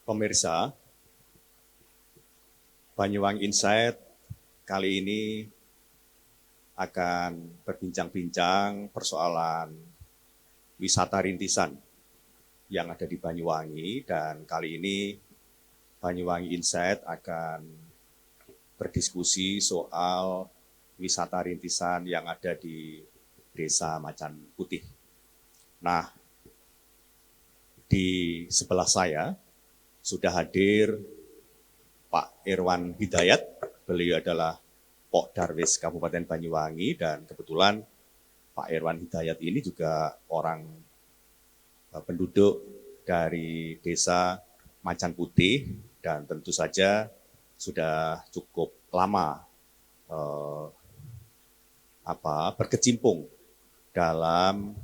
Pemirsa, Banyuwangi Insight kali ini akan berbincang-bincang persoalan wisata rintisan yang ada di Banyuwangi, dan kali ini Banyuwangi Insight akan berdiskusi soal wisata rintisan yang ada di Desa Macan Putih. Nah, di sebelah saya sudah hadir Pak Irwan Hidayat. Beliau adalah Pok Darwis Kabupaten Banyuwangi, dan kebetulan Pak Irwan Hidayat ini juga orang penduduk dari Desa Macan Putih, dan tentu saja sudah cukup lama berkecimpung dalam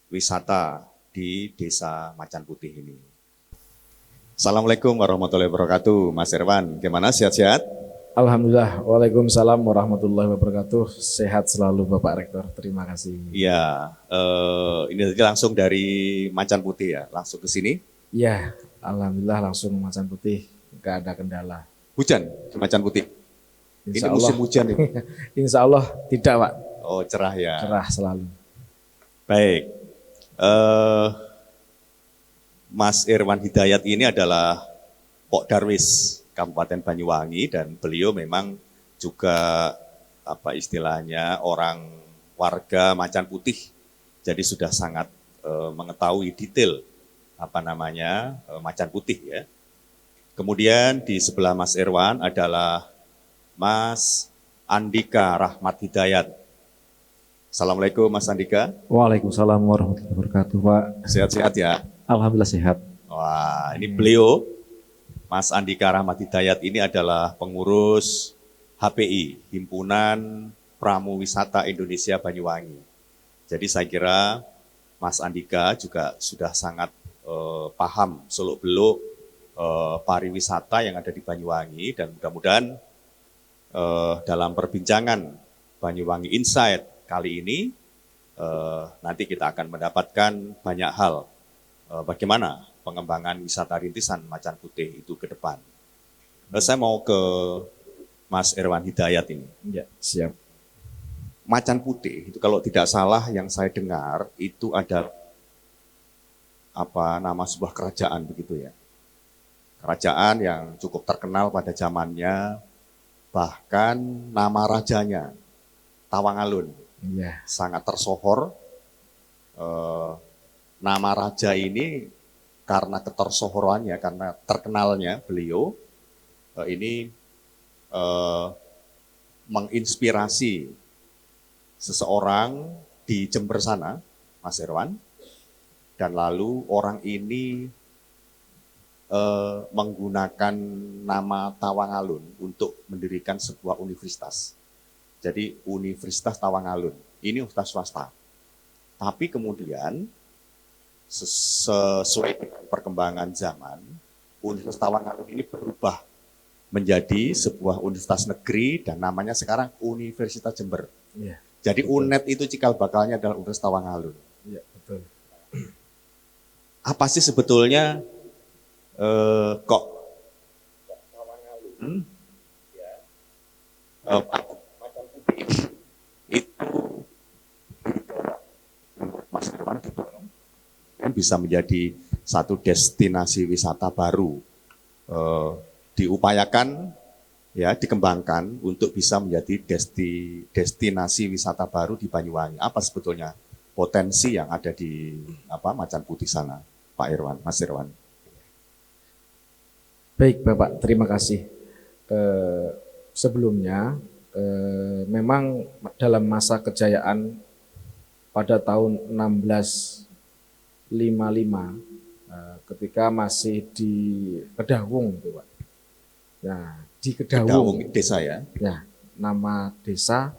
wisata di Desa Macan Putih ini. Assalamualaikum warahmatullahi wabarakatuh, Mas Irwan. Gimana, sehat-sehat? Alhamdulillah, waalaikumsalam warahmatullahi wabarakatuh. Sehat selalu Bapak Rektor, terima kasih. Iya, ini langsung dari Macan Putih ya, langsung ke sini? Iya, alhamdulillah langsung Macan Putih, nggak ada kendala. Hujan di Macan Putih? Insya ini Allah, musim hujan ini? Insya Allah tidak, Pak. Oh, cerah ya? Cerah selalu. Baik, Mas Irwan Hidayat ini adalah Pok Darwis Kabupaten Banyuwangi, dan beliau memang juga istilahnya orang warga Macan Putih. Jadi sudah sangat mengetahui detail Macan Putih ya. Kemudian di sebelah Mas Irwan adalah Mas Andika Rahmat Hidayat. Assalamualaikum Mas Andika. Waalaikumsalam warahmatullahi wabarakatuh, Pak. Sehat-sehat ya? Alhamdulillah sehat. Wah, ini beliau, Mas Andika Rahmat Hidayat ini adalah pengurus HPI, Himpunan Pramu Wisata Indonesia Banyuwangi. Jadi saya kira Mas Andika juga sudah sangat paham seluk-beluk pariwisata yang ada di Banyuwangi, dan mudah-mudahan dalam perbincangan Banyuwangi Insight kali ini nanti kita akan mendapatkan banyak hal bagaimana pengembangan wisata rintisan Macan Putih itu ke depan. Saya mau ke Mas Irwan Hidayat ini. Ya, siap. Macan Putih itu kalau tidak salah yang saya dengar itu ada nama sebuah kerajaan begitu ya. Kerajaan yang cukup terkenal pada zamannya, bahkan nama rajanya Tawangalun. Ya. Sangat tersohor. Nama raja ini karena ketersohorannya, karena terkenalnya beliau ini menginspirasi seseorang di Jember sana, Mas Irwan, dan lalu orang ini menggunakan nama Tawangalun untuk mendirikan sebuah universitas. Jadi Universitas Tawangalun, ini universitas swasta. Tapi kemudian sesuai perkembangan zaman, Universitas Tawangalun ini berubah menjadi sebuah universitas negeri, dan namanya sekarang Universitas Jember. Ya, jadi betul. UNED itu cikal bakalnya adalah Universitas Tawangalun. Ya, betul. Apa sih sebetulnya kok Tawangalun Macan Putih itu Mas Irwan kan bisa menjadi satu destinasi wisata baru, diupayakan ya, dikembangkan untuk bisa menjadi destinasi wisata baru di Banyuwangi. Apa sebetulnya potensi yang ada di Macan Putih sana, Pak Irwan, Mas Irwan? Baik Bapak, terima kasih. Sebelumnya memang dalam masa kejayaan pada tahun 1655 ketika masih di Kedawung, Pak. Nah, di Kedawung desa ya. Ya, nama desa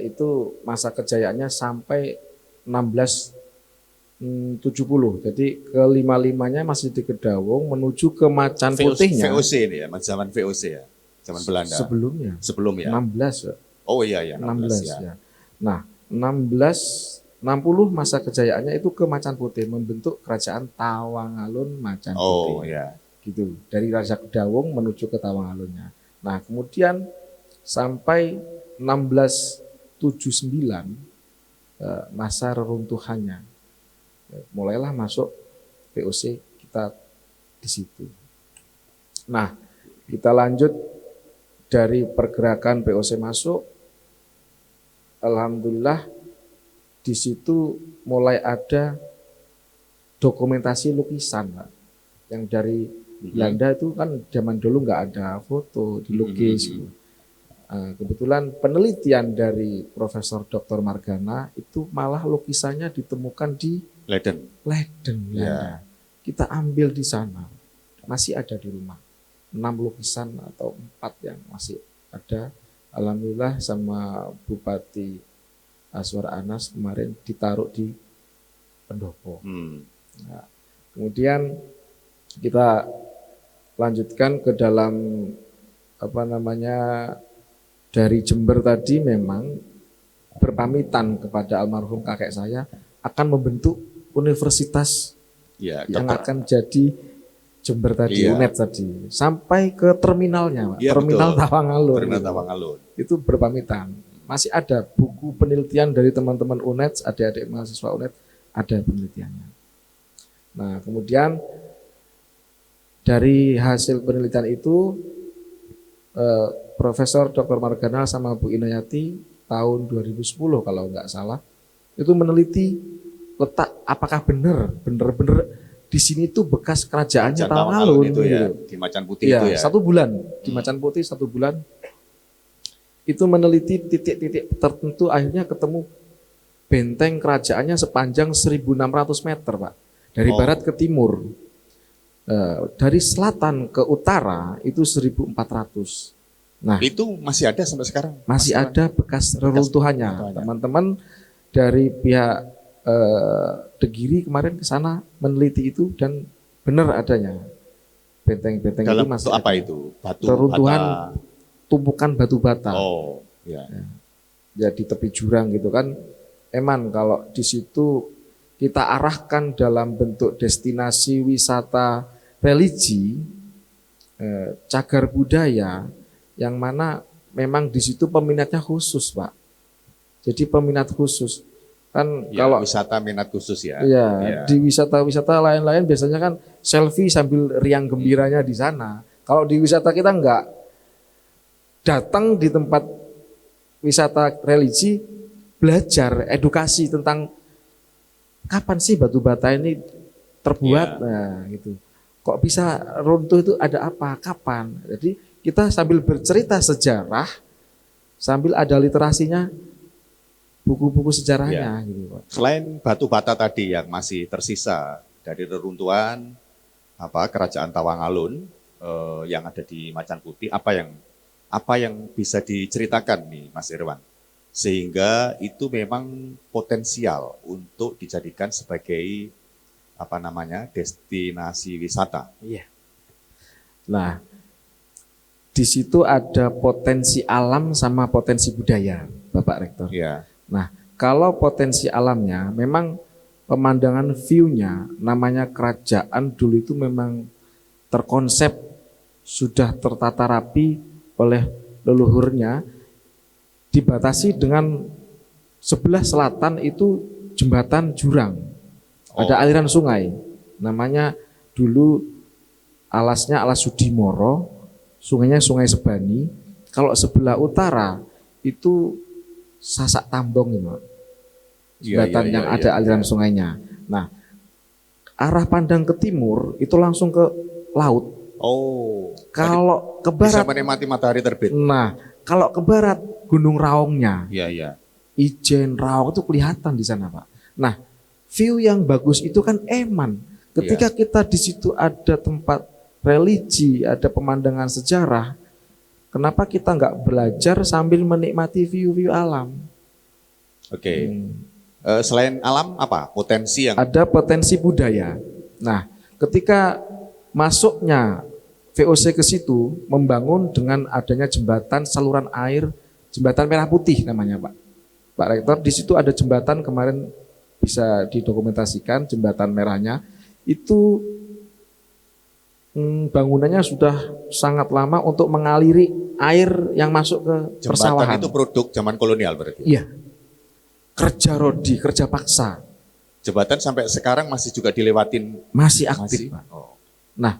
itu masa kejayaannya sampai 1670. Jadi ke-55-nya masih di Kedawung menuju ke Macan Putihnya. VOC ini ya, zaman VOC ya. Zaman Belanda. Sebelumnya. Sebelum ya. 16. Oh iya ya, 16 ya. ya. Nah, 16 60 masa kejayaannya itu ke Macan Putih, membentuk kerajaan Tawangalun Macan Putih. Oh ya. Gitu. Dari Raja Kedawung menuju ke Tawangalunnya. Nah, kemudian sampai 1679 masa reruntuhannya. Mulailah masuk VOC kita di situ. Nah, kita lanjut dari pergerakan VOC masuk. Alhamdulillah di situ mulai ada dokumentasi lukisan, Pak. Yang dari Belanda itu kan zaman dulu nggak ada foto, dilukis. Kebetulan penelitian dari Profesor Dr. Margana itu malah lukisannya ditemukan di Leiden. Belanda. Ya. Kita ambil di sana, masih ada di rumah. 6 lukisan atau 4 yang masih ada. Alhamdulillah sama Bupati Aswar Anas kemarin ditaruh di pendopo. Nah, kemudian kita lanjutkan ke dalam dari Jember tadi memang berpamitan kepada almarhum kakek saya akan membentuk universitas Ya, yang akan jadi Jember tadi, Iya. UNED tadi, sampai ke terminalnya, Pak. Iya, Terminal betul. Tawangalun. Terminal gitu. Tawangalun. Itu berpamitan. Masih ada buku penelitian dari teman-teman UNED, adik-adik mahasiswa UNED, ada penelitiannya. Nah, kemudian dari hasil penelitian itu Profesor Dr. Margana sama Bu Inayati tahun 2010 kalau nggak salah itu meneliti letak apakah benar-benar di sini tuh bekas kerajaannya Kerajaan Tawangalun itu ya, gitu. di Macan Putih Iya, itu ya. 1 bulan di Macan Putih 1 bulan itu meneliti titik-titik tertentu, akhirnya ketemu benteng kerajaannya sepanjang 1.600 meter, Pak, dari barat ke timur. Dari selatan ke utara itu 1.400. Nah, Itu masih ada sampai sekarang. masih ada bekas reruntuhannya. reruntuhannya. Teman-teman dari pihak Tegiri kemarin ke sana meneliti itu dan benar adanya benteng-benteng itu Dalam masih bentuk apa ada. itu? Batu Reruntuhan bata. tumpukan batu bata. Oh, ya. Ya di tepi jurang gitu kan. Eman kalau di situ kita arahkan dalam bentuk destinasi wisata religi, cagar budaya, yang mana memang di situ peminatnya khusus, Pak. Jadi peminat khusus kan Ya, kalau wisata minat khusus ya. ya, Ya. di wisata-wisata lain-lain biasanya kan selfie sambil riang gembiranya di sana. Kalau di wisata kita enggak, datang di tempat wisata religi, belajar edukasi tentang kapan sih batu bata ini terbuat, Ya. nah gitu. Kok bisa runtuh itu ada apa, kapan? Jadi kita sambil bercerita sejarah, sambil ada literasinya, buku-buku sejarahnya gitu, Pak. Selain batu bata tadi yang masih tersisa dari reruntuhan kerajaan Tawangalun yang ada di Macan Putih, apa yang bisa diceritakan nih Mas Irwan, sehingga itu memang potensial untuk dijadikan sebagai destinasi wisata. Iya. Nah, di situ ada potensi alam sama potensi budaya, Bapak Rektor. Ya. Nah, kalau potensi alamnya memang pemandangan view-nya, namanya kerajaan dulu itu memang terkonsep sudah tertata rapi oleh leluhurnya, dibatasi dengan sebelah selatan itu jembatan jurang. Ada aliran sungai, namanya dulu alasnya Alas Sudimoro, sungainya Sungai Sebani. Kalau sebelah utara itu Sasak Tambong ini, jembatan yang ada aliran sungainya. Nah, arah pandang ke timur itu langsung ke laut. Oh, Kalau ke bisa barat, menikmati matahari terbit. nah kalau ke barat Gunung Raungnya, Iya, iya. Ijen Raung itu kelihatan di sana, Pak. Nah, view yang bagus itu kan Eman. Ketika kita di situ ada tempat religi, ada pemandangan sejarah, kenapa kita nggak belajar sambil menikmati view-view alam? Oke. Selain alam apa? Potensi yang Ada potensi budaya. Nah, ketika masuknya VOC ke situ, membangun dengan adanya jembatan saluran air, jembatan Merah Putih namanya, Pak. Pak Rektor, di situ ada jembatan kemarin bisa didokumentasikan jembatan merahnya itu bangunannya sudah sangat lama untuk mengaliri air yang masuk ke Jembatan persawahan. itu produk zaman kolonial berarti. Iya, kerja rodi, kerja paksa, Jembatan sampai sekarang masih juga dilewatin. masih aktif. Masih? Pak. Oh. Nah,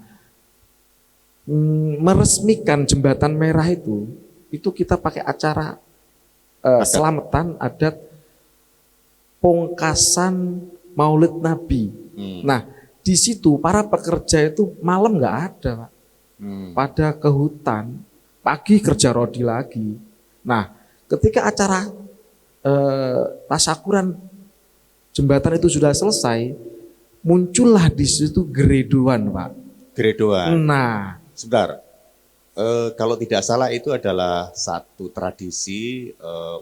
meresmikan jembatan merah itu kita pakai acara selamatan adat pungkasan Maulid Nabi. Nah, di situ para pekerja itu malam nggak ada, Pak. Pada ke hutan, pagi kerja rodi lagi. Nah, ketika acara tasyakuran jembatan itu sudah selesai, muncullah di situ geredoan, Pak. Geredoan. Nah, Sebentar. Kalau tidak salah itu adalah satu tradisi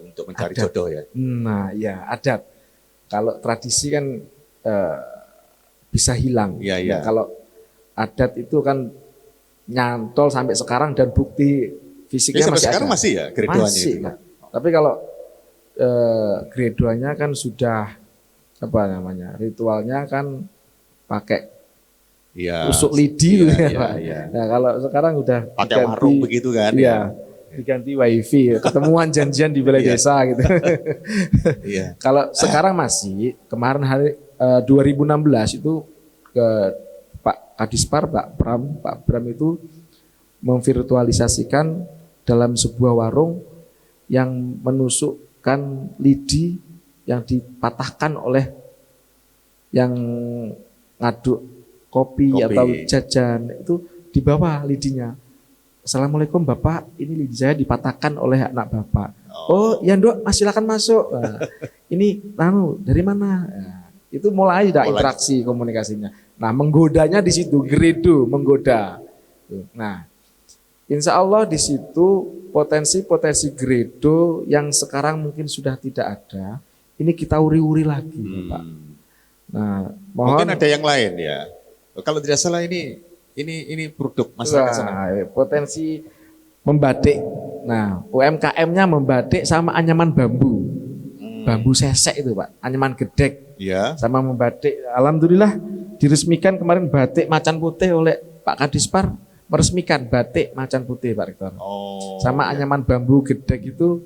untuk mencari Adat. jodoh ya. nah ya adat. Kalau tradisi kan bisa hilang. Iya, iya. Nah, kalau adat itu kan nyantol sampai sekarang dan bukti Jadi fisiknya sampai masih sekarang ada. masih ya geredoannya Masih, itu. Pak. Tapi kalau geredoannya kan sudah apa namanya, ritualnya kan pakai Iya. tusuk lidi Iya, gitu ya, iya, Pak. iya. Nah, kalau sekarang udah Pakai diganti- warung begitu kan? Iya, diganti wifi, ketemuan janjian di balai Iya. desa gitu. Iya. Kalau sekarang masih, kemarin hari 2016 itu ke Pak Kadispar, Pak Bram itu memvirtualisasikan dalam sebuah warung yang menusukkan lidi yang dipatahkan oleh yang ngaduk kopi atau jajan, itu di bawah lidinya. Assalamualaikum Bapak, ini lidi saya dipatahkan oleh anak Bapak. Oh ya Nduk, silakan masuk. Nah, ini dari mana? Nah, itu mulai ada interaksi komunikasinya. Nah, menggodanya di situ, geredo menggoda. Nah, insya Allah di situ potensi-potensi geredo yang sekarang mungkin sudah tidak ada, ini kita uri-uri lagi, Pak. Nah, mohon. Mungkin ada yang lain ya. Kalau tidak salah ini produk masyarakat sana. Potensi membatik. Nah, UMKM-nya membatik sama anyaman bambu. Bambu sesek itu, Pak. Anyaman gedek. Iya. Sama membatik. Alhamdulillah diresmikan kemarin batik macan putih oleh Pak Kadispar, meresmikan batik macan putih, Pak Rektor. Oh. Sama iya. anyaman bambu gedek itu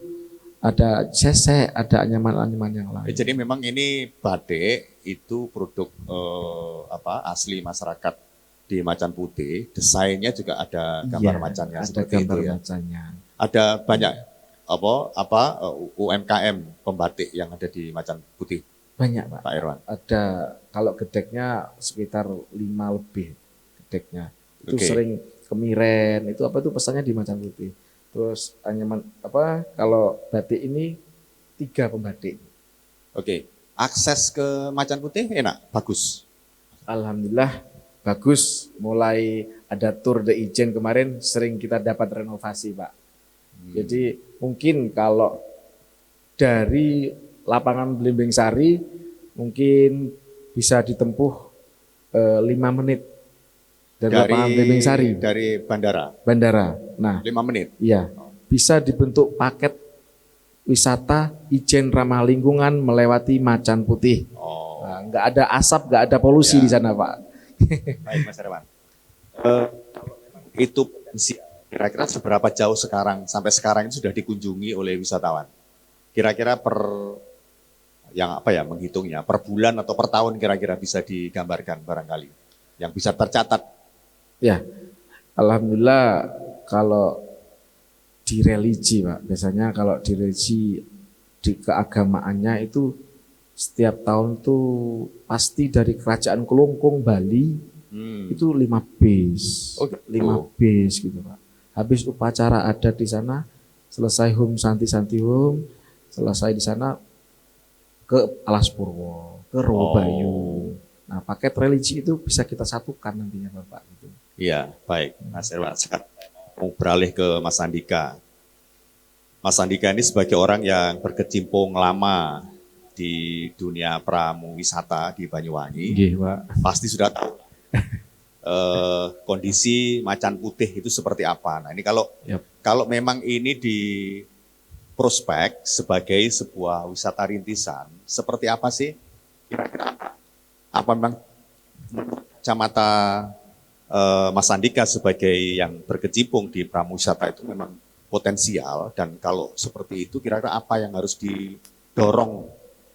ada sesek, ada anyaman-anyaman yang lain. Jadi memang ini batik itu produk asli masyarakat di Macan Putih. Desainnya juga ada gambar Iya, macannya ada seperti gambar itu ya. macannya. Ada banyak UMKM pembatik yang ada di Macan Putih, Banyak, Pak. Pak Irwan. Ada, kalau gedeknya sekitar 5 lebih gedeknya. Itu Oke. sering kemiren, itu pesannya di Macan Putih. Terus anyaman kalau batik ini 3 pembatik. Oke. Akses ke Macan Putih enak, bagus. Alhamdulillah bagus, mulai ada tour de Ijen kemarin sering kita dapat renovasi, Pak. Jadi mungkin kalau dari lapangan Belimbing Sari mungkin bisa ditempuh 5 menit dari lapangan Belimbing Sari, dari bandara. Nah, 5 menit. iya, bisa dibentuk paket wisata Ijen ramah lingkungan melewati Macan Putih. Oh. Nah, nggak ada asap, nggak ada polusi Ya. di sana, Pak. Baik, Mas Irwan. Itu kira-kira seberapa jauh sampai sekarang itu sudah dikunjungi oleh wisatawan? Kira-kira menghitungnya per bulan atau per tahun kira-kira bisa digambarkan barangkali yang bisa tercatat. Ya, alhamdulillah kalau di religi, Pak, biasanya kalau di religi di keagamaannya itu setiap tahun tuh pasti dari Kerajaan Kelungkung Bali itu 5 bis, Oh, gitu. 5 bis gitu, Pak. Habis upacara adat di sana, selesai hum santi hum, selesai di sana ke Alas Purwo, ke Robayu. Nah, paket religi itu bisa kita satukan nantinya, Bapak. Gitu. Iya, baik, Mas Irwan. Sekarang mau beralih ke Mas Andika. Mas Andika ini sebagai orang yang berkecimpung lama di dunia pramu wisata di Banyuwangi, Nggih, Pak. pasti sudah tahu kondisi Macan Putih itu seperti apa. Nah ini kalau memang ini di prospek sebagai sebuah wisata rintisan, seperti apa sih Kira-kira apa memang kacamata Mas Andika sebagai yang berkecimpung di pramuwisata itu memang potensial, dan kalau seperti itu kira-kira apa yang harus didorong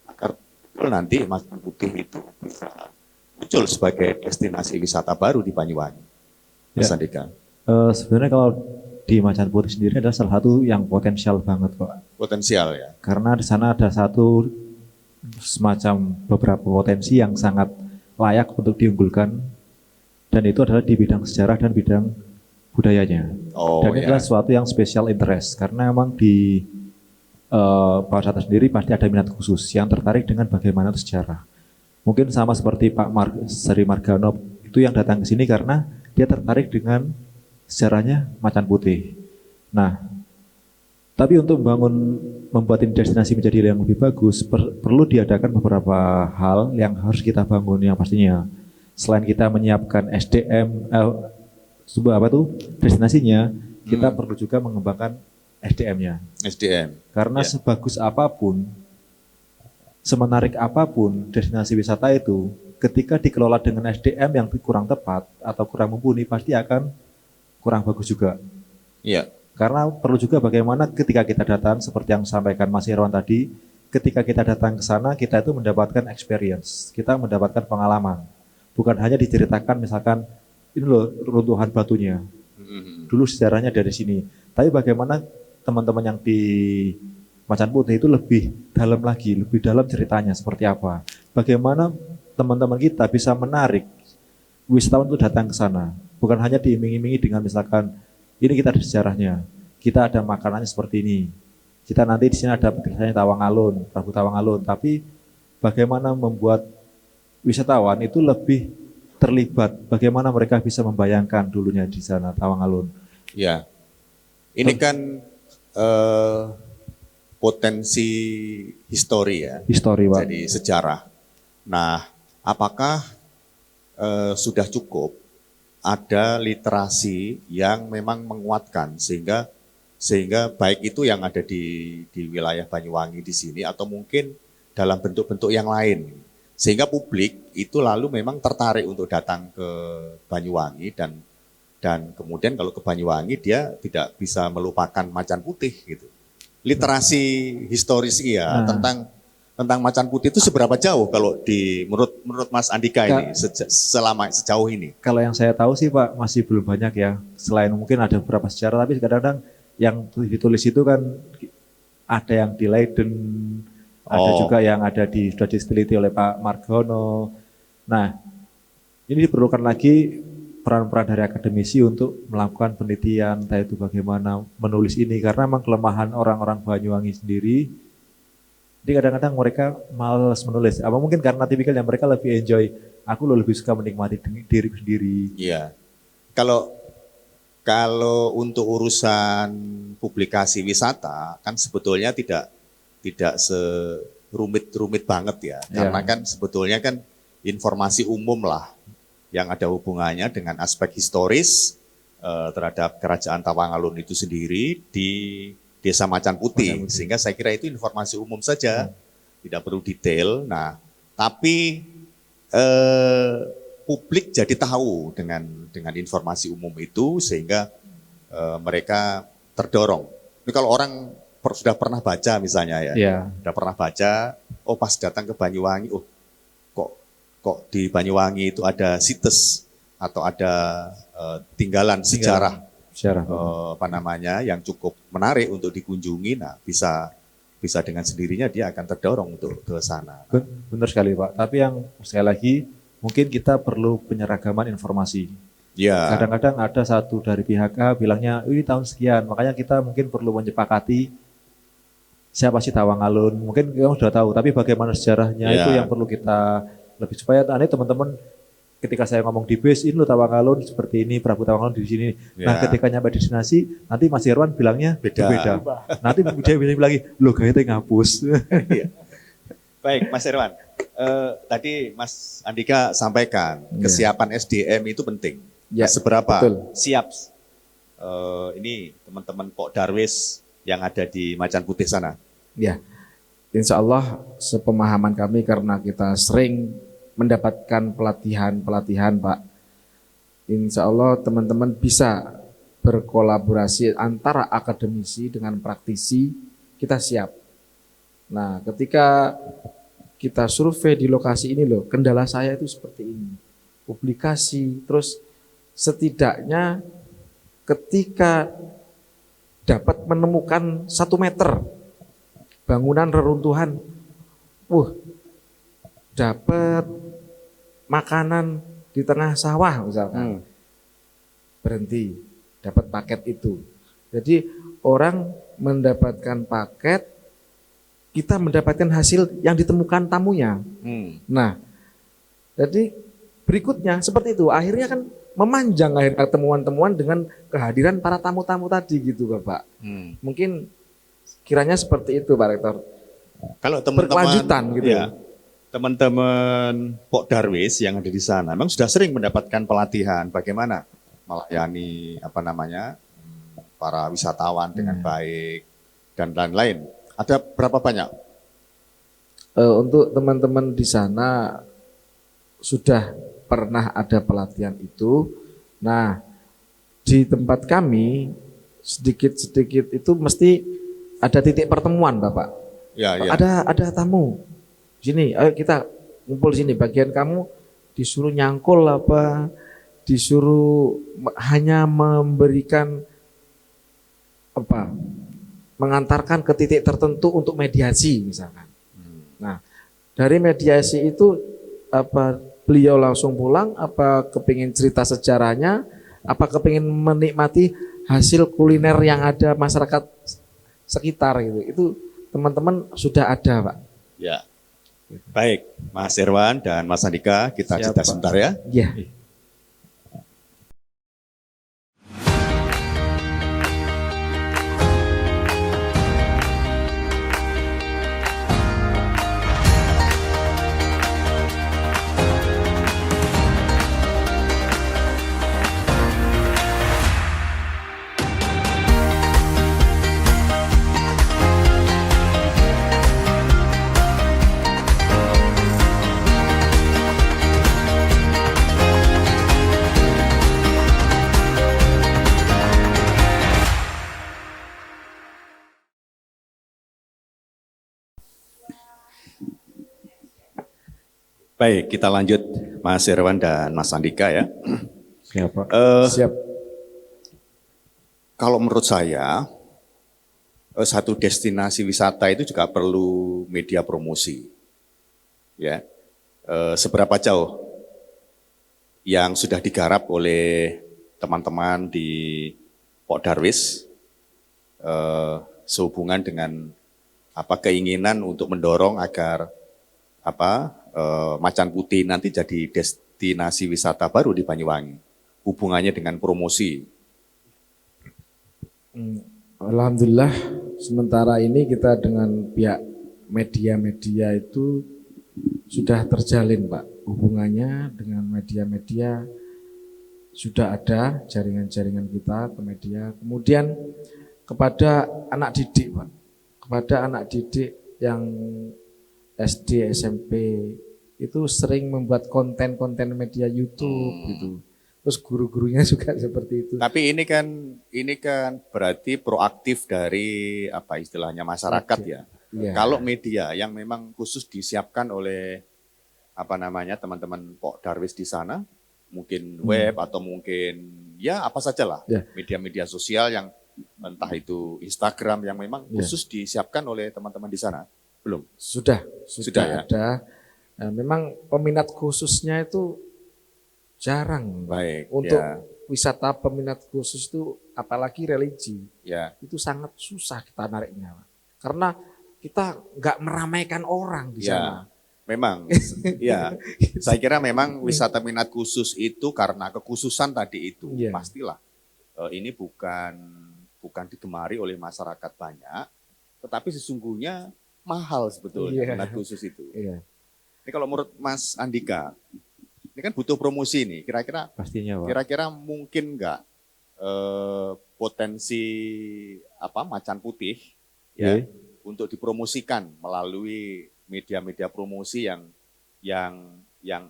agar nanti Macan Putih itu bisa muncul sebagai destinasi wisata baru di Banyuwangi, Mas Ya. Andika? Sebenarnya kalau di Macan Putih sendiri adalah salah satu yang potensial banget, Pak. Potensial ya. Karena di sana ada satu semacam beberapa potensi yang sangat layak untuk diunggulkan, dan itu adalah di bidang sejarah dan bidang budayanya. Oh Dan ini ya. adalah sesuatu yang special interest karena memang di pariwisata sendiri pasti ada minat khusus yang tertarik dengan bagaimana itu sejarah. Mungkin sama seperti Pak Sri Margano itu yang datang ke sini karena dia tertarik dengan sejarahnya Macan Putih. Nah, tapi untuk membuat ini destinasi menjadi yang lebih bagus, perlu diadakan beberapa hal yang harus kita bangun. Yang pastinya selain kita menyiapkan SDM, destinasinya, kita perlu juga mengembangkan SDM-nya. SDM. Karena Ya. sebagus apapun, semenarik apapun destinasi wisata itu, ketika dikelola dengan SDM yang kurang tepat atau kurang mumpuni, pasti akan kurang bagus juga. Iya. Karena perlu juga bagaimana ketika kita datang, seperti yang disampaikan Mas Irwan tadi, ketika kita datang ke sana, kita itu mendapatkan experience, kita mendapatkan pengalaman. Bukan hanya diceritakan misalkan, ini loh runtuhan batunya, dulu sejarahnya dari sini. Tapi bagaimana teman-teman yang di Macan Putih itu lebih dalam lagi, lebih dalam ceritanya seperti apa. Bagaimana teman-teman kita bisa menarik wisatawan itu datang ke sana. Bukan hanya diiming-imingi dengan misalkan, ini kita ada sejarahnya, kita ada makanannya seperti ini. Kita nanti di sini ada misalnya Tawang Alun, Prabu Tawang Alun. Tapi bagaimana membuat wisatawan itu lebih terlibat, bagaimana mereka bisa membayangkan dulunya di sana Tawang Alun. Ya, ini kan potensi histori ya, Histori, Pak. jadi sejarah. Nah, apakah sudah cukup ada literasi yang memang menguatkan sehingga baik itu yang ada di wilayah Banyuwangi di sini atau mungkin dalam bentuk-bentuk yang lain, sehingga publik itu lalu memang tertarik untuk datang ke Banyuwangi dan kemudian kalau ke Banyuwangi dia tidak bisa melupakan Macan Putih gitu. Literasi historis ya tentang Macan Putih itu seberapa jauh kalau menurut Mas Andika ini sejauh ini? Kalau yang saya tahu sih Pak masih belum banyak ya. Selain mungkin ada beberapa sejarah, tapi kadang-kadang yang ditulis itu kan ada yang di Leiden, ada juga yang sudah diteliti oleh Pak Margono. Nah, ini diperlukan lagi peran-peran dari akademisi untuk melakukan penelitian, entah itu bagaimana menulis ini, karena memang kelemahan orang-orang Banyuwangi sendiri, jadi kadang-kadang mereka malas menulis. Apa mungkin karena tipikalnya mereka lebih enjoy, aku lebih suka menikmati diriku sendiri. Iya. Kalau untuk urusan publikasi wisata kan sebetulnya tidak serumit-rumit banget ya. Karena kan sebetulnya kan informasi umum lah yang ada hubungannya dengan aspek historis terhadap Kerajaan Tawang Alun itu sendiri di Desa Macan Putih. Sehingga saya kira itu informasi umum saja, tidak perlu detail. Nah, tapi publik jadi tahu dengan informasi umum itu sehingga mereka terdorong. Ini kalau orang sudah pernah baca misalnya sudah pernah baca, oh pas datang ke Banyuwangi, oh kok di Banyuwangi itu ada situs atau ada tinggalan sejarah yang cukup menarik untuk dikunjungi. Nah, bisa dengan sendirinya dia akan terdorong untuk ke sana. Benar sekali Pak. Tapi yang sekali lagi mungkin kita perlu penyeragaman informasi. Ya. Kadang-kadang ada satu dari pihak A bilangnya ini tahun sekian, makanya kita mungkin perlu menyepakati siapa sih Tawang Alun. Mungkin kamu sudah tahu, tapi bagaimana sejarahnya itu yang perlu kita lebih supaya nanti teman-teman ketika saya ngomong di base ini loh Tawang Alun seperti ini, Prabu Tawang Alun di sini. Nah, ketika nyampe destinasi, nanti Mas Irwan bilangnya beda. Nanti dia bilang lagi, lo kayaknya ngapus. Baik, Mas Irwan. Tadi Mas Andika sampaikan kesiapan SDM itu penting. Seberapa siap ini teman-teman Pok Darwis yang ada di Macan Putih sana? Ya, insya Allah sepemahaman kami karena kita sering mendapatkan pelatihan-pelatihan Pak. Insya Allah teman-teman bisa berkolaborasi antara akademisi dengan praktisi, kita siap. Nah, ketika kita survei di lokasi ini loh, kendala saya itu seperti ini. Publikasi, terus setidaknya ketika dapat menemukan 1 meter bangunan reruntuhan, dapat makanan di tengah sawah misalkan, berhenti, dapat paket itu. Jadi orang mendapatkan paket, kita mendapatkan hasil yang ditemukan tamunya. Nah, jadi berikutnya seperti itu, akhirnya kan memanjang akhirnya temuan-temuan dengan kehadiran para tamu-tamu tadi gitu Bapak. Mungkin kiranya seperti itu Pak Rektor. Kalau teman-teman berkelanjutan gitu ya, teman-teman Pok Darwis yang ada di sana memang sudah sering mendapatkan pelatihan bagaimana melayani para wisatawan dengan baik dan lain-lain. Ada berapa banyak? Untuk teman-teman di sana sudah pernah ada pelatihan itu. Nah, di tempat kami sedikit-sedikit itu mesti ada titik pertemuan, Bapak. Ya. Ada tamu. Sini, ayo kita ngumpul sini. Bagian kamu disuruh nyangkul apa, disuruh hanya memberikan apa, mengantarkan ke titik tertentu untuk mediasi misalkan. Nah, dari mediasi itu apa beliau langsung pulang, apa kepingin cerita sejarahnya, apa kepingin menikmati hasil kuliner yang ada masyarakat sekitar gitu. Itu teman-teman sudah ada, Pak. Ya. Baik, Mas Irwan dan Mas Andika, kita jeda sebentar ya. Iya. Baik, kita lanjut Mas Irwan dan Mas Andika ya. Siap, Pak. Siap. Kalau menurut saya, satu destinasi wisata itu juga perlu media promosi. Ya, seberapa jauh yang sudah digarap oleh teman-teman di Pok Darwis sehubungan dengan keinginan untuk mendorong agar Macan Putih nanti jadi destinasi wisata baru di Banyuwangi, hubungannya dengan promosi. Alhamdulillah sementara ini kita dengan pihak media-media itu sudah terjalin, Pak. Hubungannya dengan media-media sudah ada jaringan-jaringan kita ke media. Kemudian kepada anak didik, Pak. Kepada anak didik yang SD, SMP itu sering membuat konten-konten media YouTube gitu. Terus guru-gurunya juga seperti itu. Tapi ini kan berarti proaktif dari istilahnya masyarakat ya. Ya. Kalau media yang memang khusus disiapkan oleh teman-teman Pok Darwis di sana, mungkin web atau mungkin ya apa sajalah media-media sosial yang entah itu Instagram yang memang khusus disiapkan oleh teman-teman di sana. Belum? Sudah ya? ada. Nah, memang peminat khususnya itu jarang. Baik. Untuk wisata peminat khusus itu apalagi religi. Ya. Itu sangat susah kita nariknya. Karena kita nggak meramaikan orang di sana. Memang. Ya. Saya kira memang wisata minat khusus itu karena kekhususan tadi itu. Pastilah. Ini bukan digemari oleh masyarakat banyak, tetapi sesungguhnya mahal sebetulnya minat khusus itu. Ini kalau menurut Mas Andika, ini kan butuh promosi nih. Kira-kira pastinya, Pak. Kira-kira mungkin nggak potensi Macan Putih untuk dipromosikan melalui media-media promosi yang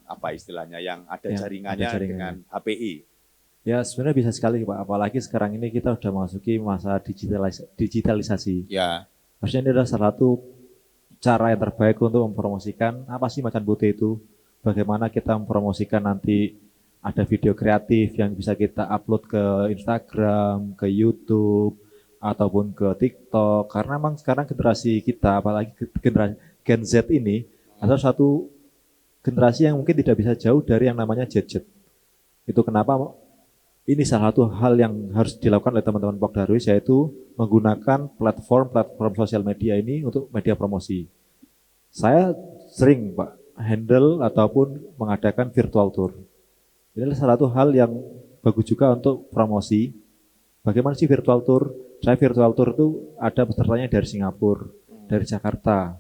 apa istilahnya, yang ada Yang jaringannya ada jaringannya. dengan HPI. Ya sebenarnya bisa sekali Pak, apalagi sekarang ini kita sudah memasuki masa digitalisasi. Ya, Maksudnya ini adalah salah satu cara yang terbaik untuk mempromosikan apa sih Macan Putih itu, bagaimana kita mempromosikan nanti ada video kreatif yang bisa kita upload ke Instagram, ke YouTube, ataupun ke TikTok. Karena memang sekarang generasi kita, apalagi generasi Gen Z ini, adalah satu generasi yang mungkin tidak bisa jauh dari yang namanya gadget. Itu kenapa ini salah satu hal yang harus dilakukan oleh teman-teman Pok Darwis, yaitu menggunakan platform sosial media ini untuk media promosi. Saya sering Pak handle ataupun mengadakan virtual tour. Ini adalah salah satu hal yang bagus juga untuk promosi. Bagaimana sih virtual tour? Saya virtual tour itu ada pesertanya dari Singapura, dari Jakarta.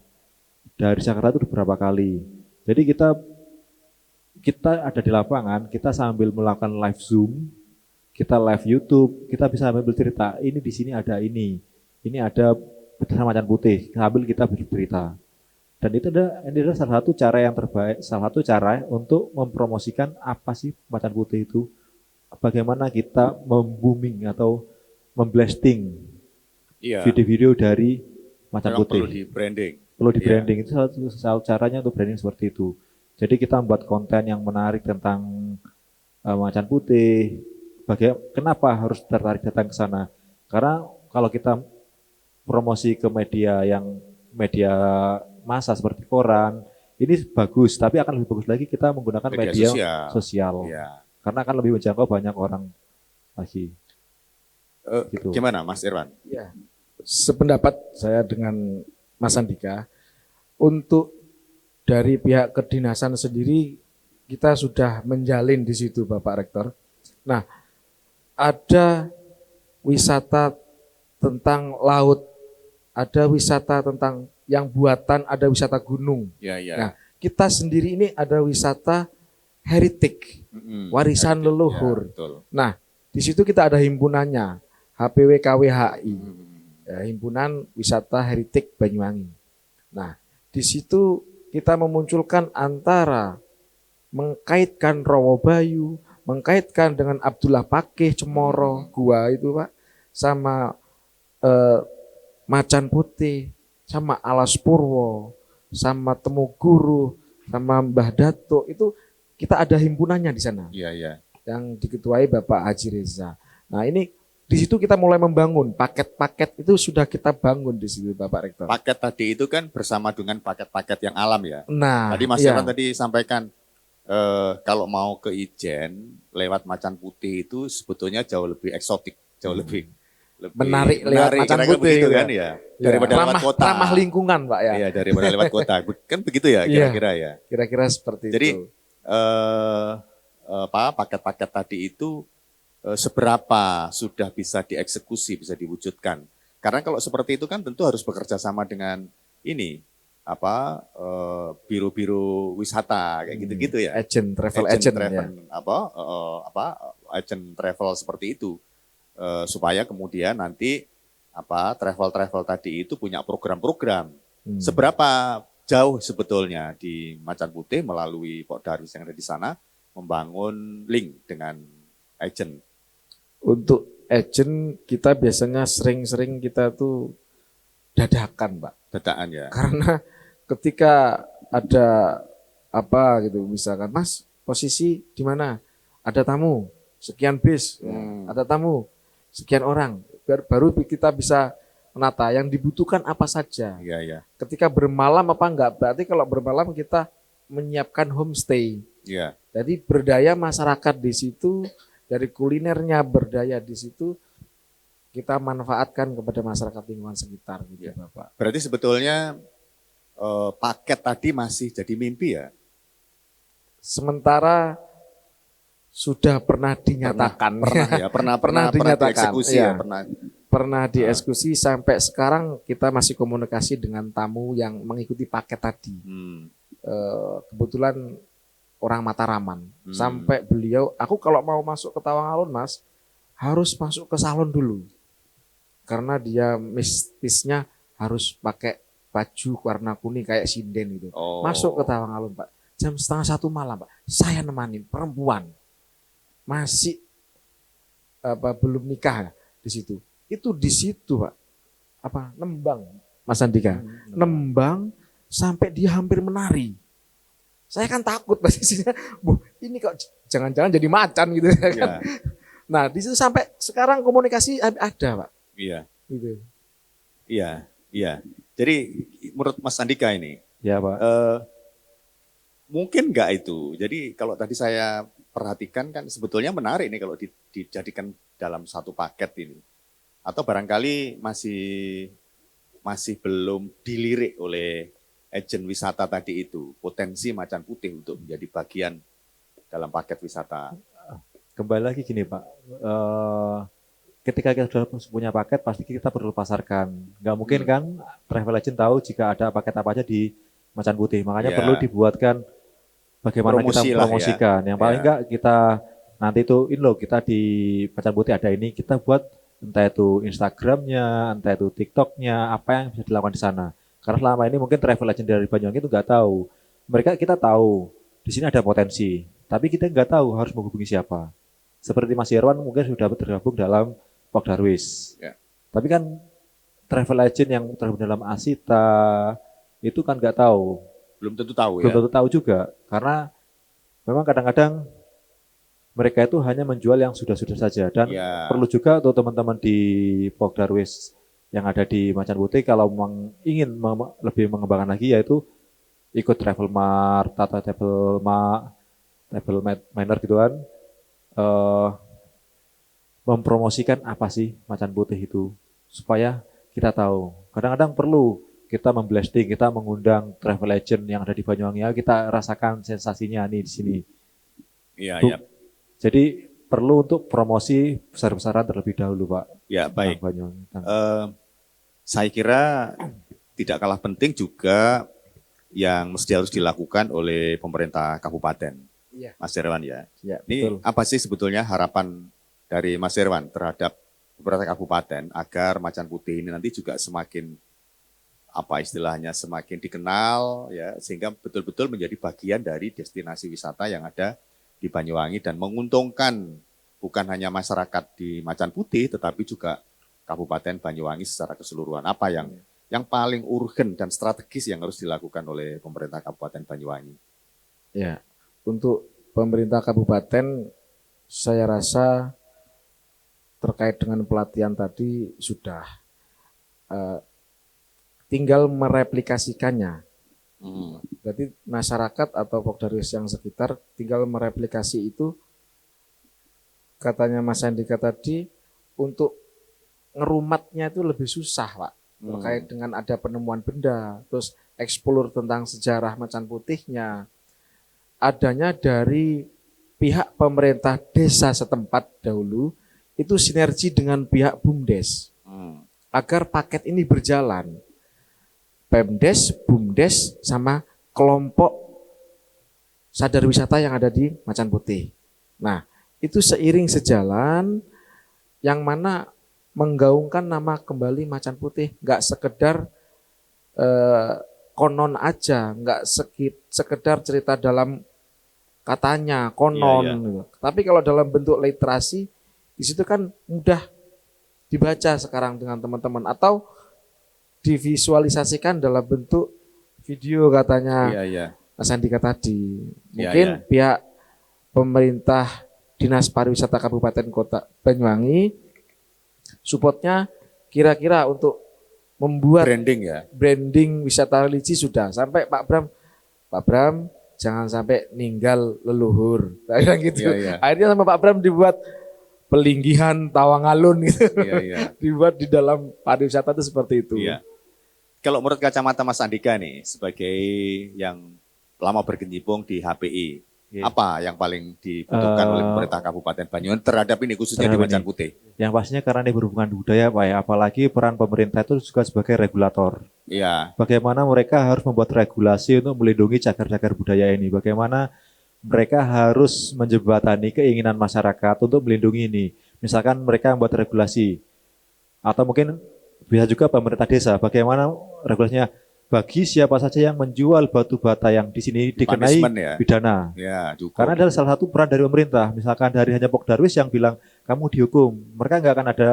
Dari Jakarta itu beberapa kali. Jadi kita ada di lapangan, kita sambil melakukan live Zoom, kita live YouTube, kita bisa sambil bercerita, ini di sini ada ini ada bersama Macan Putih, sambil kita bercerita. Dan ini adalah salah satu cara yang terbaik, salah satu cara untuk mempromosikan apa sih Macan Putih itu, bagaimana kita membooming atau memblasting iya. video-video dari Macan Memang Putih. perlu di branding. Perlu di Iya. branding, itu salah satu caranya untuk branding seperti itu. Jadi kita membuat konten yang menarik tentang Macan Putih. Kenapa harus tertarik datang ke sana? Karena kalau kita promosi ke media massa seperti koran, ini bagus, tapi akan lebih bagus lagi kita menggunakan media sosial. Iya. Karena akan lebih menjangkau banyak orang lagi. Gitu. Gimana Mas Irwan? Ya, sependapat saya dengan Mas Andika, untuk dari pihak kedinasan sendiri kita sudah menjalin di situ Bapak Rektor. Nah, ada wisata tentang laut, ada wisata tentang yang buatan, ada wisata gunung. Ya, ya. Nah, kita sendiri ini ada wisata heritage, warisan leluhur. Ya, betul. Nah, di situ kita ada himpunannya, HPWKWHI, ya, Himpunan Wisata Heritage Banyuwangi. Nah, di situ kita memunculkan antara mengkaitkan Rawabayu, mengkaitkan dengan Abdullah Pakih, Cemoro, Gua itu Pak, sama Macan Putih, sama Alas Purwo, sama Temu Guru, sama Mbah Dato, itu kita ada himpunannya di sana. Iya, iya. Yang diketuai Bapak Haji Reza. Nah ini di situ kita mulai membangun paket-paket itu sudah kita bangun di situ Bapak Rektor. Paket tadi itu kan bersama dengan paket-paket yang alam ya. Nah, Tadi Mas iya. Irwan tadi sampaikan kalau mau ke Ijen lewat Macan Putih itu sebetulnya jauh lebih eksotik, jauh lebih Menarik lewat Macan kira-kira Putih, begitu ya. kan ya. Daripada lewat kota. Ramah lingkungan Pak ya. Iya, daripada lewat kota. Kan begitu ya Iya. kira-kira ya. Kira-kira seperti Jadi itu. paket-paket tadi itu seberapa sudah bisa dieksekusi, bisa diwujudkan. Karena kalau seperti itu kan tentu harus bekerja sama dengan ini biro-biro wisata kayak gitu-gitu ya. Travel agent ya. Agent travel seperti itu. Supaya kemudian nanti travel-travel tadi itu punya program-program. Seberapa jauh sebetulnya di Macan Putih melalui Pok Darwis yang ada di sana membangun link dengan agent. Untuk agent kita biasanya sering-sering kita tuh dadakan Pak. Dadakan ya. Karena ketika ada apa gitu, misalkan Mas posisi di mana? Ada tamu sekian bis, ada tamu sekian orang. Baru kita bisa menata yang dibutuhkan apa saja. Iya, iya. Ketika bermalam apa enggak? Berarti kalau bermalam kita menyiapkan homestay. Iya. Jadi berdaya masyarakat di situ, dari kulinernya berdaya di situ, kita manfaatkan kepada masyarakat lingkungan sekitar gitu Ya. Bapak. Berarti sebetulnya paket tadi masih jadi mimpi ya? Sementara sudah pernah dinyatakan. Pernah dinyatakan. dieksekusi Iya. ya, Pernah dieksekusi sampai sekarang kita masih komunikasi dengan tamu yang mengikuti paket tadi. Kebetulan orang Mataraman. Sampai beliau, aku kalau mau masuk ke Tawangalun Mas, harus masuk ke salon dulu. Karena dia mistisnya harus pakai baju warna kuning kayak sinden gitu. Oh. Masuk ke Tawangalun Pak, jam 12:30 malam Pak, saya nemanin perempuan masih belum nikah di situ. Itu di situ Pak, nembang Mas Andika, nembang sampai dia hampir menari. Saya kan takut posisinya, ini kok jangan-jangan jadi macan gitu ya kan. Ya. Nah di situ sampai sekarang komunikasi ada Pak. Iya. Gitu. Iya. Iya. Jadi menurut Mas Andika ini, Ya Pak. mungkin nggak itu. Jadi kalau tadi saya perhatikan kan sebetulnya menarik nih kalau dijadikan dalam satu paket ini. Atau barangkali masih belum dilirik oleh agen wisata tadi itu, potensi macan putih untuk menjadi bagian dalam paket wisata. Kembali lagi gini Pak, ketika kita sudah punya paket pasti kita perlu pasarkan. Nggak mungkin kan travel agent tahu jika ada paket apa aja di Macan Putih. Makanya Ya. perlu dibuatkan bagaimana Promosi kita lah ya. promosikan. Yang paling Ya. enggak kita nanti itu kita di Macan Putih ada ini, kita buat entah itu Instagramnya, entah itu TikToknya, apa yang bisa dilakukan di sana. Karena selama ini mungkin travel agent dari Banyuwangi itu nggak tahu. Kita tahu di sini ada potensi, tapi kita nggak tahu harus menghubungi siapa. Seperti Mas Irwan mungkin sudah tergabung dalam Pok Darwis. Ya. Tapi kan travel agent yang tergabung dalam Asita itu kan nggak tahu. Belum tentu tahu Belum ya. tentu tahu juga. Karena memang kadang-kadang mereka itu hanya menjual yang sudah-sudah saja. Dan Ya. perlu juga untuk teman-teman di Pok Darwis yang ada di Macan Putih kalau memang ingin lebih mengembangkan lagi yaitu ikut travel mart atau travel manner gitu kan, mempromosikan apa sih Macan Putih itu supaya kita tahu. Kadang-kadang perlu kita memblasting, kita mengundang travel agent yang ada di Banyuwangi, ya, kita rasakan sensasinya nih di sini. Iya, Bu- iya. Jadi perlu untuk promosi besar-besaran terlebih dahulu Pak. Ya, baik. Banyuwangi. Saya kira tidak kalah penting juga yang mesti harus dilakukan oleh pemerintah kabupaten, Iya. Mas Irwan ya. Ya, Ini betul. apa sih sebetulnya harapan dari Mas Irwan terhadap pemerintah kabupaten agar Macan Putih ini nanti juga semakin semakin dikenal ya, sehingga betul-betul menjadi bagian dari destinasi wisata yang ada di Banyuwangi dan menguntungkan bukan hanya masyarakat di Macan Putih tetapi juga Kabupaten Banyuwangi secara keseluruhan. Apa yang paling urgen dan strategis yang harus dilakukan oleh pemerintah Kabupaten Banyuwangi? Ya, untuk pemerintah kabupaten saya rasa terkait dengan pelatihan tadi sudah tinggal mereplikasikannya. Jadi masyarakat atau Pokdarwis yang sekitar tinggal mereplikasi itu, katanya Mas Andika tadi, untuk ngerumatnya itu lebih susah Pak. Terkait dengan ada penemuan benda, terus eksplor tentang sejarah Macan Putihnya, adanya dari pihak pemerintah desa setempat dahulu, itu sinergi dengan pihak BUMDes, agar paket ini berjalan. Pemdes, BUMDes, sama kelompok sadar wisata yang ada di Macan Putih. Nah, itu seiring sejalan, yang mana menggaungkan nama kembali Macan Putih, nggak sekedar konon aja, nggak sekedar cerita dalam katanya, konon. Iya, iya. Gitu. Tapi kalau dalam bentuk literasi, di situ kan mudah dibaca sekarang dengan teman-teman, atau divisualisasikan dalam bentuk video katanya Iya, iya. Mas Andika tadi. Iya, Mungkin iya. pihak pemerintah Dinas Pariwisata Kabupaten Kota Banyuwangi supportnya kira-kira untuk membuat Branding ya. branding wisata religi sudah sampai Pak Bram jangan sampai ninggal leluhur. Saya bilang gitu. Iya, iya. Akhirnya sama Pak Bram dibuat pelinggihan Tawangalun gitu. Iya, iya. Dibuat di dalam pariwisata itu seperti itu. Iya. Kalau menurut kacamata Mas Andika nih, sebagai yang lama berkecimpung di HPI, apa yang paling dibutuhkan oleh pemerintah Kabupaten Banyuwangi terhadap ini khususnya di terhadap Macan ini. Putih? Yang pastinya karena ini berhubungan budaya Pak ya, apalagi peran pemerintah itu juga sebagai regulator. Iya, Bagaimana mereka harus membuat regulasi untuk melindungi cagar-cagar budaya ini. Bagaimana mereka harus menjembatani keinginan masyarakat untuk melindungi ini. Misalkan mereka membuat regulasi, atau mungkin Bisa juga pemerintah desa, bagaimana regulasinya bagi siapa saja yang menjual batu bata yang di sini dikenai Punishment ya. pidana. Ya, cukup. Karena adalah salah satu peran dari pemerintah. Misalkan dari hanya Pok Darwis yang bilang kamu dihukum, mereka nggak akan ada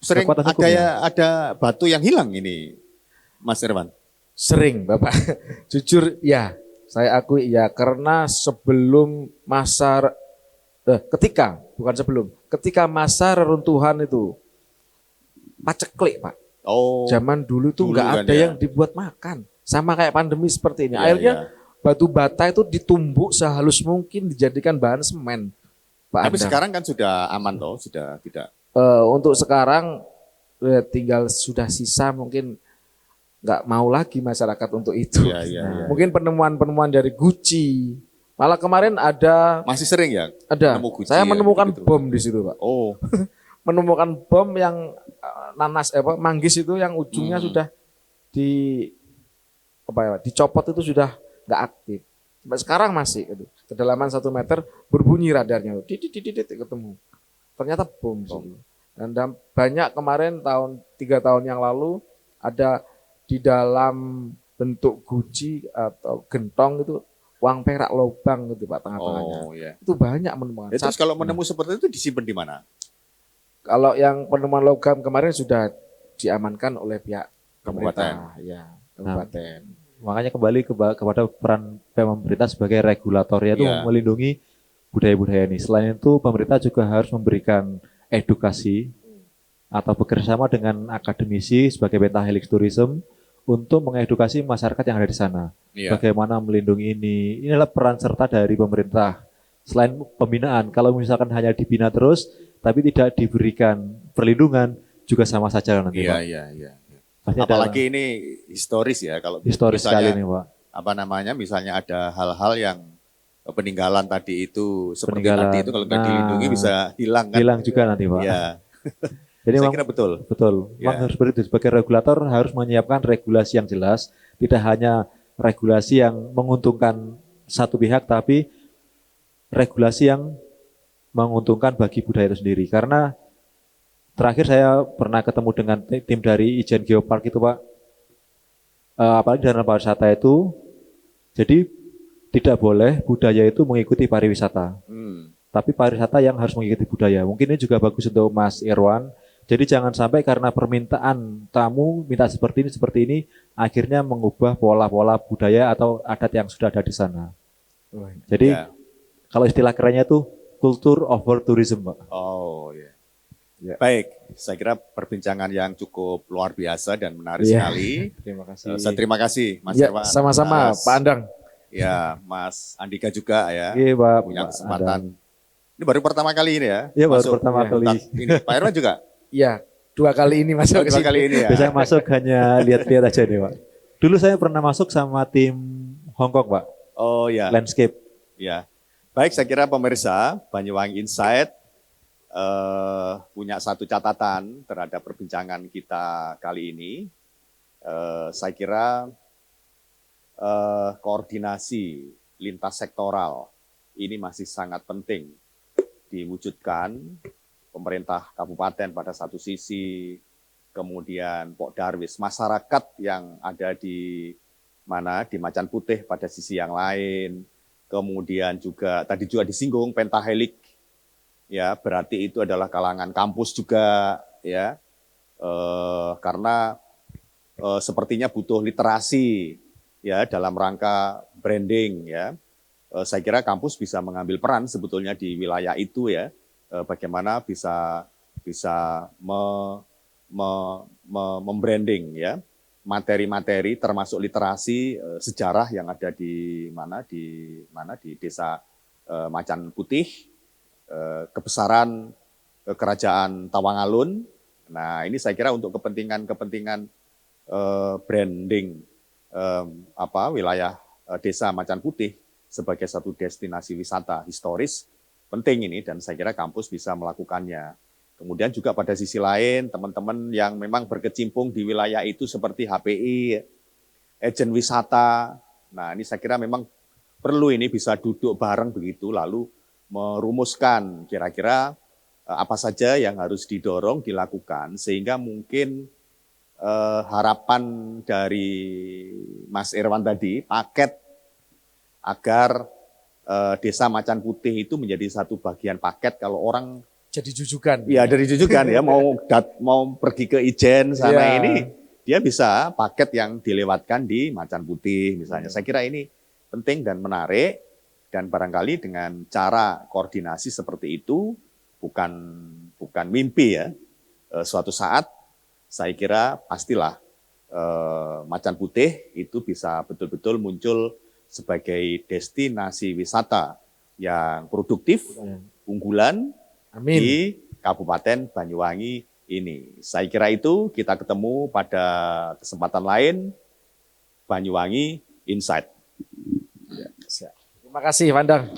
Sering kekuatan ada hukumnya. ada batu yang hilang ini, Mas Irwan. Sering Bapak, jujur ya saya akui ya, karena sebelum masa, ketika masa reruntuhan itu paceklik Pak. Oh, Zaman dulu tuh dulu nggak kan ada ya. yang dibuat makan, sama kayak pandemi seperti ini. Iya, Akhirnya iya. batu bata itu ditumbuk sehalus mungkin dijadikan bahan semen, Pak Tapi Andang. sekarang kan sudah aman toh, sudah tidak. Untuk sekarang tinggal sudah sisa mungkin nggak mau lagi masyarakat untuk itu. Iya, iya, iya. Mungkin penemuan-penemuan dari Gucci. Malah kemarin ada Masih sering ya? ada. Nemu Gucci Saya ya, menemukan gitu. bom di situ, Pak. Oh, Menemukan bom yang manggis itu yang ujungnya sudah di dicopot itu sudah nggak aktif. Sampai sekarang masih itu. Kedalaman 1 meter berbunyi radarnya. Titit ketemu. Ternyata bom. Dan banyak kemarin 3 tahun yang lalu ada di dalam bentuk guci atau gentong itu uang perak lubang gitu Pak tengah-tengahnya. oh ya. Itu banyak menemukan. Terus kalau menemu seperti itu disimpan di mana? Kalau yang penemuan logam kemarin sudah diamankan oleh pihak Kabupaten. pemerintah, ya, kabupaten. Makanya kembali kepada peran pemerintah sebagai regulator, yaitu Iya. melindungi budaya-budaya ini. Selain itu, pemerintah juga harus memberikan edukasi atau bekerjasama dengan akademisi sebagai pentahelix tourism untuk mengedukasi masyarakat yang ada di sana. Iya. Bagaimana melindungi ini. Inilah peran serta dari pemerintah. Selain pembinaan, kalau misalkan hanya dibina terus, tapi tidak diberikan perlindungan, juga sama saja nanti, Iya, Pak. iya, iya. Pasti ada Apalagi ini historis ya, kalau historis sekali misalnya, nih, Pak. apa namanya, misalnya ada hal-hal yang peninggalan tadi itu seperti Peninggalan. tadi itu kalau nggak Nah, dilindungi bisa hilang kan? Hilang juga nanti, Pak. Iya. Jadi Saya memang kira betul. betul. Ya. Memang harus seperti itu. Sebagai regulator harus menyiapkan regulasi yang jelas, tidak hanya regulasi yang menguntungkan satu pihak, tapi regulasi yang menguntungkan bagi budaya itu sendiri. Karena terakhir saya pernah ketemu dengan tim dari Ijen Geopark itu, Pak. Apalagi dalam pariwisata itu, jadi tidak boleh budaya itu mengikuti pariwisata. Tapi pariwisata yang harus mengikuti budaya. Mungkin ini juga bagus untuk Mas Irwan. Jadi jangan sampai karena permintaan tamu minta seperti ini, akhirnya mengubah pola-pola budaya atau adat yang sudah ada di sana. Jadi Ya. kalau istilah kerennya itu culture over tourism, Pak. Oh ya. Ya. Baik, saya kira perbincangan yang cukup luar biasa dan menarik Iya. sekali. Terima kasih. Saya terima kasih Mas Ya, Irwan. sama-sama Mas- Pak Andang. Ya, Mas Andika juga ya. Iya, Pak. Punya Pak kesempatan. Adam. Ini baru pertama kali ini ya? Iya, baru masuk. pertama kali. Ini Pak Irwan juga? Ya, 2 kali ini masuk ke Dua situ. kali ini ya? Biasanya masuk hanya lihat-lihat aja nih, Pak. Dulu saya pernah masuk sama tim Hong Kong, Pak. Oh ya. Landscape. Ya. Baik, saya kira pemirsa Banyuwangi Insight punya satu catatan terhadap perbincangan kita kali ini. Saya kira koordinasi lintas sektoral ini masih sangat penting diwujudkan. Pemerintah kabupaten pada satu sisi, kemudian Pok Darwis, masyarakat yang ada di mana di Macan Putih pada sisi yang lain, kemudian juga tadi juga disinggung pentahelik, ya berarti itu adalah kalangan kampus juga, ya karena sepertinya butuh literasi, ya dalam rangka branding, ya saya kira kampus bisa mengambil peran sebetulnya di wilayah itu ya. Bagaimana bisa membranding ya materi-materi termasuk literasi sejarah yang ada di desa Macan Putih, kebesaran kerajaan Tawangalun. Nah ini saya kira untuk kepentingan branding wilayah desa Macan Putih sebagai satu destinasi wisata historis penting ini, dan saya kira kampus bisa melakukannya. Kemudian juga pada sisi lain, teman-teman yang memang berkecimpung di wilayah itu seperti HPI, agen wisata, nah ini saya kira memang perlu ini bisa duduk bareng begitu, lalu merumuskan kira-kira apa saja yang harus didorong, dilakukan, sehingga mungkin harapan dari Mas Irwan tadi, paket agar Desa Macan Putih itu menjadi satu bagian paket kalau orang Jadi jujukan. ya dari Jujukan ya mau pergi ke Ijen sana ini dia bisa paket yang dilewatkan di Macan Putih misalnya. Saya kira ini penting dan menarik dan barangkali dengan cara koordinasi seperti itu bukan mimpi ya. Suatu saat saya kira pastilah Macan Putih itu bisa betul-betul muncul sebagai destinasi wisata yang produktif, unggulan Amin. di Kabupaten Banyuwangi ini. Saya kira itu kita ketemu pada kesempatan lain, Banyuwangi Insight. Terima kasih, Vandang.